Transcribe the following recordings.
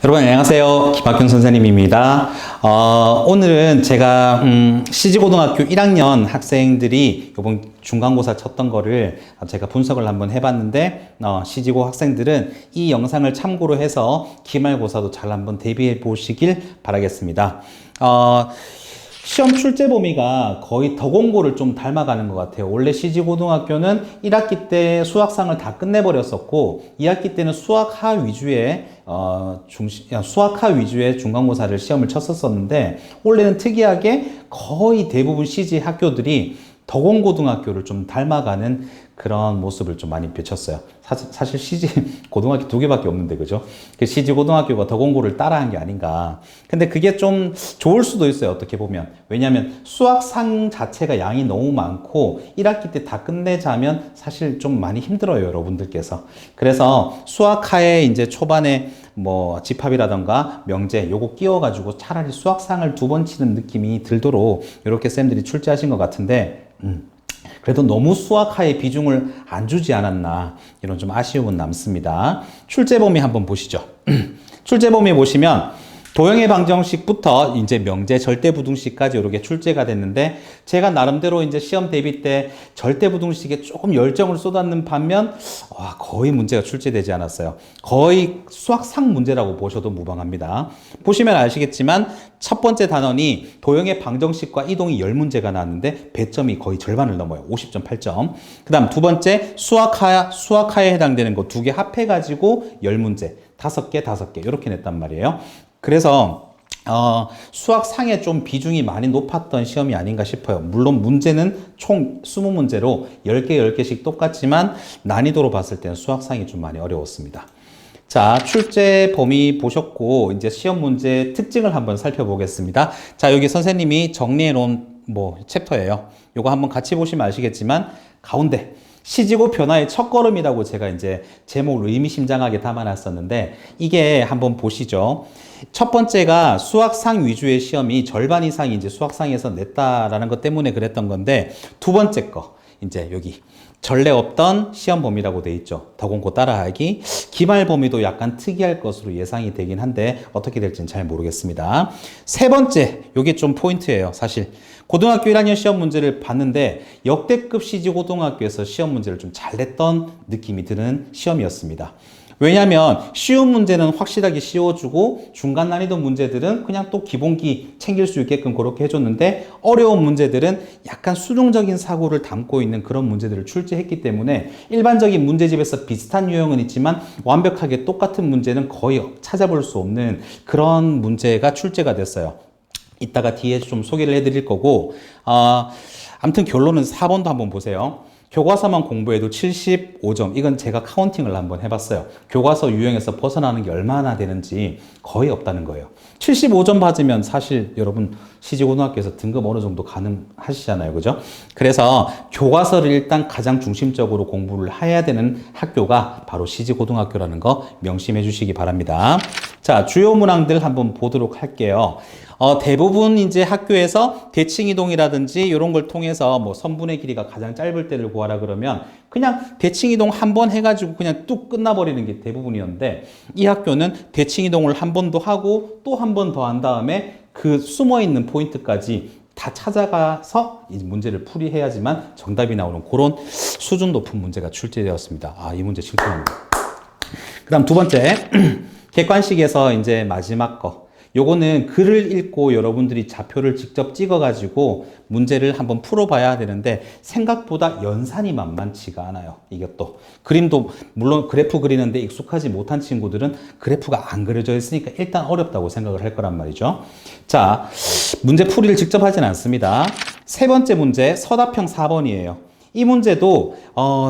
여러분 안녕하세요. 김학균 선생님입니다. 오늘은 제가 CG고등학교 1학년 학생들이 이번 중간고사 쳤던 거를 제가 분석을 한번 해봤는데 CG고 학생들은 이 영상을 참고로 해서 기말고사도 잘 한번 대비해 보시길 바라겠습니다. 시험 출제 범위가 거의 더공고를 좀 닮아가는 것 같아요. 원래 CG고등학교는 1학기 때 수학상을 다 끝내버렸었고 2학기 때는 수학하 위주의 중간고사를 시험을 쳤었는데 올해는 특이하게 거의 대부분 CG 학교들이 더공고등학교를 좀 닮아가는 그런 모습을 좀 많이 비쳤어요. 사실 CG 고등학교 2개밖에 없는데, 그죠? CG 고등학교가 더공고를 따라한 게 아닌가. 근데 그게 좀 좋을 수도 있어요, 어떻게 보면. 왜냐하면 수학상 자체가 양이 너무 많고 1학기 때 다 끝내자면 사실 좀 많이 힘들어요, 여러분들께서. 그래서 수학하에 이제 초반에 뭐 집합이라던가 명제 요거 끼워가지고 차라리 수학상을 2번 치는 느낌이 들도록 이렇게 쌤들이 출제하신 것 같은데, 그래도 너무 수학하에 비중을 안 주지 않았나 이런 좀 아쉬움은 남습니다. 출제 범위 한번 보시죠. 출제 범위 보시면 도형의 방정식부터 이제 명제 절대부등식까지 이렇게 출제가 됐는데 제가 나름대로 이제 시험 대비 때 절대부등식에 조금 열정을 쏟았는 반면 거의 문제가 출제되지 않았어요. 거의 수학상 문제라고 보셔도 무방합니다. 보시면 아시겠지만 첫 번째 단원이 도형의 방정식과 이동이 10문제가 나왔는데 배점이 거의 절반을 넘어요. 50.8점. 그 다음 두 번째 수학하에 해당되는 거 2개 합해가지고 10문제. 5개 이렇게 냈단 말이에요. 그래서 수학상에 좀 비중이 많이 높았던 시험이 아닌가 싶어요. 물론 문제는 총 20문제로 10개씩 똑같지만 난이도로 봤을 때는 수학상이 좀 많이 어려웠습니다. 자, 출제 범위 보셨고 이제 시험 문제 특징을 한번 살펴보겠습니다. 자, 여기 선생님이 정리해 놓은 챕터예요. 요거 한번 같이 보시면 아시겠지만 가운데 CG고 변화의 첫걸음이라고 제가 이제 제목을 의미심장하게 담아놨었는데 이게 한번 보시죠. 첫 번째가 수학상 위주의 시험이 절반 이상이 이제 수학상에서 냈다라는 것 때문에 그랬던 건데 두 번째 거 이제 여기 전례 없던 시험 범위라고 돼 있죠. 더공고 따라하기. 기말 범위도 약간 특이할 것으로 예상이 되긴 한데 어떻게 될지는 잘 모르겠습니다. 세 번째, 이게 좀 포인트예요. 사실 고등학교 1학년 시험 문제를 봤는데 역대급 CG 고등학교에서 시험 문제를 좀 잘 냈던 느낌이 드는 시험이었습니다. 왜냐하면 쉬운 문제는 확실하게 씌워주고 중간 난이도 문제들은 그냥 또 기본기 챙길 수 있게끔 그렇게 해줬는데 어려운 문제들은 약간 수능적인 사고를 담고 있는 그런 문제들을 출제했기 때문에 일반적인 문제집에서 비슷한 유형은 있지만 완벽하게 똑같은 문제는 거의 찾아볼 수 없는 그런 문제가 출제가 됐어요. 이따가 뒤에 좀 소개를 해드릴 거고 아무튼 결론은 4번도 한번 보세요. 교과서만 공부해도 75점. 이건 제가 카운팅을 한번 해봤어요. 교과서 유형에서 벗어나는 게 얼마나 되는지 거의 없다는 거예요. 75점 받으면 사실 여러분 CG고등학교에서 등급 어느 정도 가능하시잖아요. 그죠? 그래서 교과서를 일단 가장 중심적으로 공부를 해야 되는 학교가 바로 CG고등학교라는 거 명심해 주시기 바랍니다. 자, 주요 문항들 한번 보도록 할게요. 대부분 이제 학교에서 대칭이동이라든지 이런 걸 통해서 선분의 길이가 가장 짧을 때를 구하라 그러면 그냥 대칭이동 한 번 해가지고 그냥 뚝 끝나버리는 게 대부분이었는데 이 학교는 대칭이동을 한 번 더 하고 또 한 번 더 한 다음에 그 숨어있는 포인트까지 다 찾아가서 이 문제를 풀이해야지만 정답이 나오는 그런 수준 높은 문제가 출제되었습니다. 이 문제 칭찬합니다. 그 다음 두 번째 객관식에서 이제 마지막 거 요거는 글을 읽고 여러분들이 좌표를 직접 찍어가지고 문제를 한번 풀어봐야 되는데 생각보다 연산이 만만치가 않아요. 이것도 그림도 물론 그래프 그리는데 익숙하지 못한 친구들은 그래프가 안 그려져 있으니까 일단 어렵다고 생각을 할 거란 말이죠. 자, 문제 풀이를 직접 하진 않습니다. 세 번째 문제 서답형 4번이에요. 이 문제도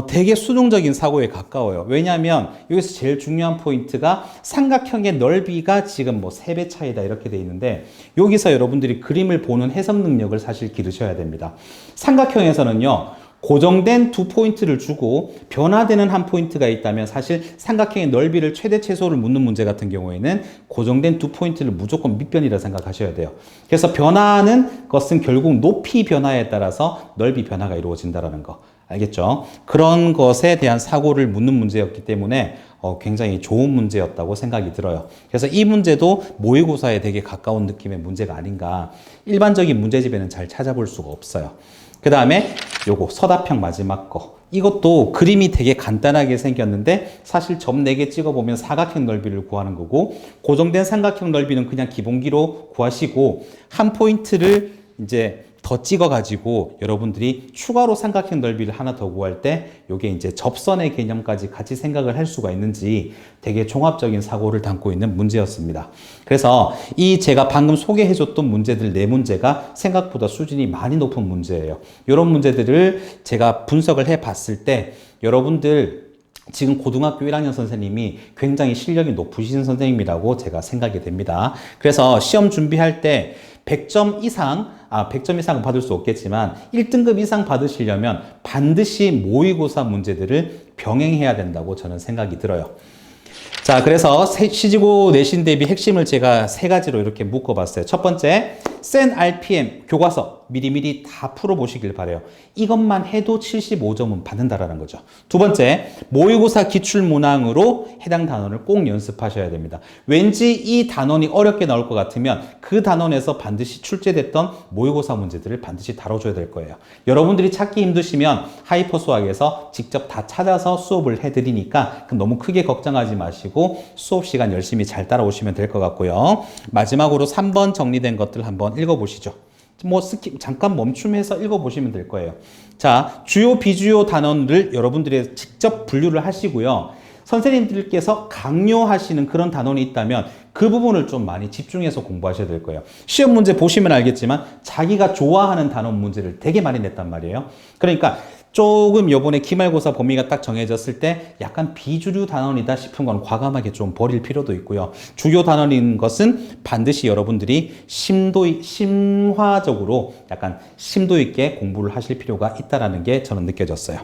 되게 수능적인 사고에 가까워요. 왜냐하면 여기서 제일 중요한 포인트가 삼각형의 넓이가 지금 3배 차이다 이렇게 돼 있는데 여기서 여러분들이 그림을 보는 해석 능력을 사실 기르셔야 됩니다. 삼각형에서는요. 고정된 2포인트를 주고 변화되는 한 포인트가 있다면 사실 삼각형의 넓이를 최대 최소를 묻는 문제 같은 경우에는 고정된 2포인트를 무조건 밑변이라 생각하셔야 돼요. 그래서 변화하는 것은 결국 높이 변화에 따라서 넓이 변화가 이루어진다는 거 알겠죠? 그런 것에 대한 사고를 묻는 문제였기 때문에 굉장히 좋은 문제였다고 생각이 들어요. 그래서 이 문제도 모의고사에 되게 가까운 느낌의 문제가 아닌가. 일반적인 문제집에는 잘 찾아볼 수가 없어요. 그 다음에 요거 서답형 마지막 거. 이것도 그림이 되게 간단하게 생겼는데 사실 점 4개 찍어보면 사각형 넓이를 구하는 거고 고정된 삼각형 넓이는 그냥 기본기로 구하시고 한 포인트를 이제 더 찍어가지고 여러분들이 추가로 삼각형 넓이를 하나 더 구할 때 이게 이제 접선의 개념까지 같이 생각을 할 수가 있는지 되게 종합적인 사고를 담고 있는 문제였습니다. 그래서 이 제가 방금 소개해줬던 문제들 4문제가 생각보다 수준이 많이 높은 문제예요. 이런 문제들을 제가 분석을 해봤을 때 여러분들 지금 고등학교 1학년 선생님이 굉장히 실력이 높으신 선생님이라고 제가 생각이 됩니다. 그래서 시험 준비할 때 100점 이상은 받을 수 없겠지만 1등급 이상 받으시려면 반드시 모의고사 문제들을 병행해야 된다고 저는 생각이 들어요. 자, 그래서 시지고 내신 대비 핵심을 제가 3가지로 이렇게 묶어봤어요. 첫 번째, 센 RPM 교과서 미리미리 다 풀어보시길 바래요. 이것만 해도 75점은 받는다라는 거죠. 두 번째, 모의고사 기출문항으로 해당 단원을 꼭 연습하셔야 됩니다. 왠지 이 단원이 어렵게 나올 것 같으면 그 단원에서 반드시 출제됐던 모의고사 문제들을 반드시 다뤄줘야 될 거예요. 여러분들이 찾기 힘드시면 하이퍼 수학에서 직접 다 찾아서 수업을 해드리니까 너무 크게 걱정하지 마시고 수업 시간 열심히 잘 따라오시면 될 것 같고요. 마지막으로 3번 정리된 것들 한번 읽어보시죠. 잠깐 멈춤해서 읽어보시면 될 거예요. 자, 주요 비주요 단원을 여러분들이 직접 분류를 하시고요. 선생님들께서 강요하시는 그런 단원이 있다면 그 부분을 좀 많이 집중해서 공부하셔야 될 거예요. 시험 문제 보시면 알겠지만 자기가 좋아하는 단원 문제를 되게 많이 냈단 말이에요. 그러니까 조금 요번에 기말고사 범위가 딱 정해졌을 때 약간 비주류 단원이다 싶은 건 과감하게 좀 버릴 필요도 있고요. 주요 단원인 것은 반드시 여러분들이 심화적으로 약간 심도 있게 공부를 하실 필요가 있다는 게 저는 느껴졌어요.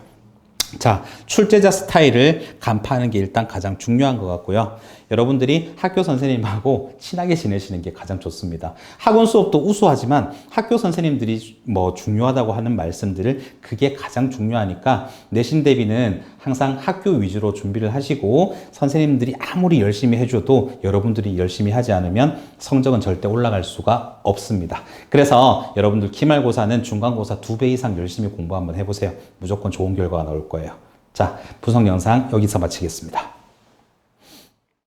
자, 출제자 스타일을 간파하는 게 일단 가장 중요한 것 같고요. 여러분들이 학교 선생님하고 친하게 지내시는 게 가장 좋습니다. 학원 수업도 우수하지만 학교 선생님들이 중요하다고 하는 말씀들을 그게 가장 중요하니까 내신 대비는 항상 학교 위주로 준비를 하시고 선생님들이 아무리 열심히 해줘도 여러분들이 열심히 하지 않으면 성적은 절대 올라갈 수가 없습니다. 그래서 여러분들 기말고사는 중간고사 2배 이상 열심히 공부 한번 해보세요. 무조건 좋은 결과가 나올 거예요. 자, 분석 영상 여기서 마치겠습니다.